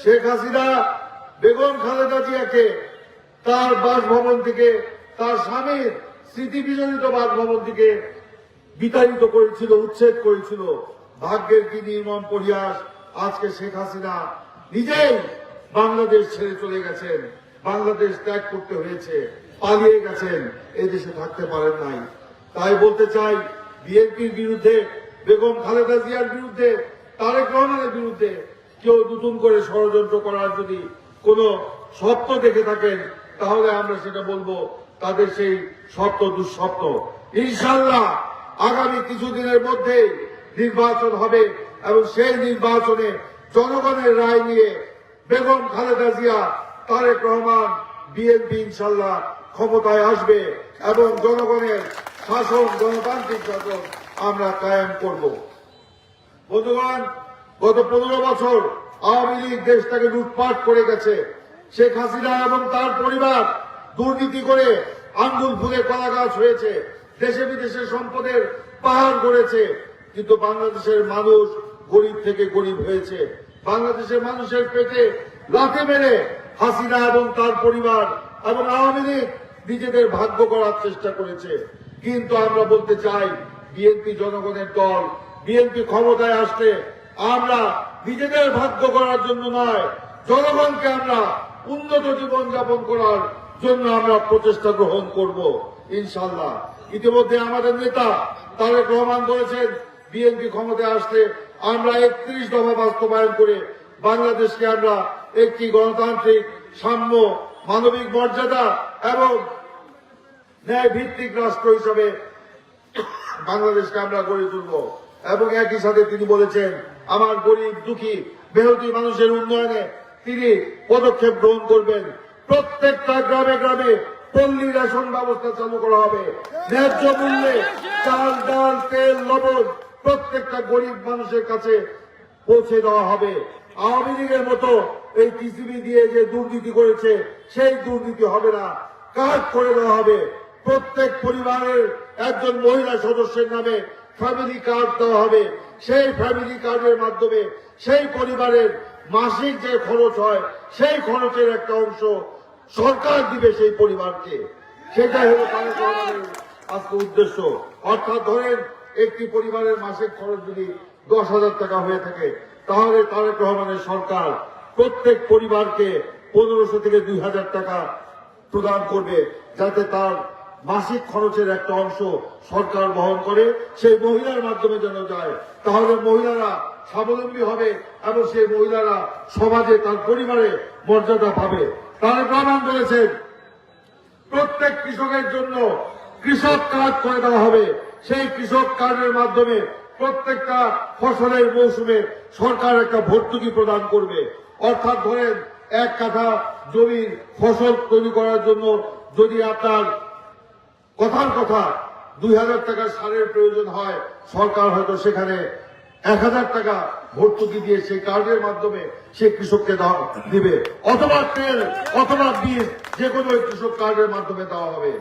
শেখ হাসিনা বেগম খালেদা জিয়াকে তার বাসভবন থেকে, তার স্বামীর স্মৃতি বিজড়িত বাসভবন থেকে বিতাড়িত করেছিল, উচ্ছেদ করেছিল। ভাগ্যের কি নির্মম পরিহাস, আজকে শেখ হাসিনা নিজেই বাংলাদেশ ছেড়ে চলে গেছেন, বাংলাদেশ ত্যাগ করতে হয়েছে, পালিয়ে গেছেন, এই দেশে থাকতে পারেন নাই। তাই বলতে চাই, বিএনপির বিরুদ্ধে, বেগম খালেদা জিয়ার বিরুদ্ধে, তারেক রহমানের বিরুদ্ধে কেউ নতুন করে ষড়যন্ত্র করার যদি কোনো স্বপ্ন দেখে থাকেন, তাহলে আমরা সেটা বলবো তাদের সেই স্বপ্ন দুঃস্বপ্ন। ইনশাআল্লাহ আগামী কিছুদিনের মধ্যে নির্বাচন হবে এবং সেই নির্বাচনে জনগণের রায় নিয়ে বেগম খালেদা জিয়া, তারেক রহমান, বিএনপি ইনশাআল্লাহ ক্ষমতায় আসবে এবং জনগণের শাসন, গণতান্ত্রিক শাসন আমরা কায়েম করব। বন্ধুগণ, গত 15 বছর আওয়ামী লীগ দেশটাকে লুটপাট করে গেছে। শেখ হাসিনা এবং তার পরিবার দুর্নীতি করে আঙ্গুল ফুলে কলা গাছ হয়েছে, দেশে বিদেশে সম্পদের পাহাড় গড়েছে, কিন্তু বাংলাদেশের মানুষ গরিব থেকে গরিব হয়েছে। বাংলাদেশের মানুষের পেটে লাথি মেরে হাসিনা এবং তার পরিবার এবং আওয়ামী লীগ নিজেদের ভাগ্য করার চেষ্টা করেছে। কিন্তু আমরা বলতে চাই, বিএনপি জনগণের দল, বিএনপি ক্ষমতায় আসলে আমরা নিজেদের ভাগ্য করার জন্য নয়, জনগণকে আমরা উন্নত জীবন যাপন করার জন্য আমরা প্রচেষ্টা গ্রহণ করব ইনশাআল্লাহ। ইতিমধ্যে আমাদের নেতা তারেক রহমান বলেছেন, বিএনপি ক্ষমতায় আসলে আমরা 31 দফা বাস্তবায়ন করে বাংলাদেশকে আমরা একটি গণতান্ত্রিক, সাম্য, মানবিক মর্যাদা এবং ন্যায় ভিত্তিক রাষ্ট্র হিসাবে বাংলাদেশকে আমরা গড়ে তুলব। এবং একই সাথে তিনি বলেছেন, আমার গরিব, দুঃখী, মেহনতি মানুষের উন্নয়নে তিনি পদক্ষেপ গ্রহণ করবেন। প্রত্যেকটা গ্রামে গ্রামে পল্লী রেশন ব্যবস্থা চালু করা হবে। ন্যায্য মূল্যে চাল, ডাল, তেল, লবণ প্রত্যেকটা গরিব মানুষের কাছে পৌঁছে দেওয়া হবে। আওয়ামী লীগের মতো এই টিসিবি দিয়ে যে দুর্নীতি করেছে, সেই দুর্নীতি হবে না, কার্ড করে দেওয়া হবে। প্রত্যেক পরিবারের একজন মহিলা সদস্যের নামে ফ্যামিলি কার্ড দেওয়া হবে। সেই ফ্যামিলি কার্ডের মাধ্যমে সেই পরিবারের মাসিক যে খরচ হয়, সেই খরচের একটা অংশ সরকার দিবে সেই পরিবারকে। সেটাই হলো তারেক রহমানের আজকে উদ্দেশ্য। অর্থাৎ ধরেন, একটি পরিবারের মাসিক খরচ যদি 10,000 টাকা হয়ে থাকে, তাহলে তারেক রহমানের সরকার প্রত্যেক পরিবারকে 1500 থেকে 2000 টাকা প্রদান করবে, যাতে তার মাসিক খরচের একটা অংশ সরকার বহন করে, সেই মহিলার মাধ্যমে যেন যায়। তাহলে মহিলারা স্বাবলম্বী হবে এবং সেই মহিলারা সমাজে, তার পরিবারে মর্যাদা পাবে। তারেক রহমান বলেছেন, প্রত্যেক কৃষকের জন্য কৃষক কার্ড করে দেওয়া হবে। সেই কৃষক কার্ডের মাধ্যমে প্রত্যেকটা ফসলের মৌসুমে সরকার একটা ভর্তুকি প্রদান করবে। অর্থাৎ ধরেন, 1 কাঠা জমির ফসল তৈরি করার জন্য যদি আপনার কথার কথা 2000 টাকা সারের প্রয়োজন হয়, সরকার হয়তো সেখানে 1000 টাকা ভর্তুকি দিয়ে সেই কার্ডের মাধ্যমে সে কৃষককে দিবে, অথবা তেল অথবা বীজ যে কোনো কৃষক কার্ডের মাধ্যমে দেওয়া হবে।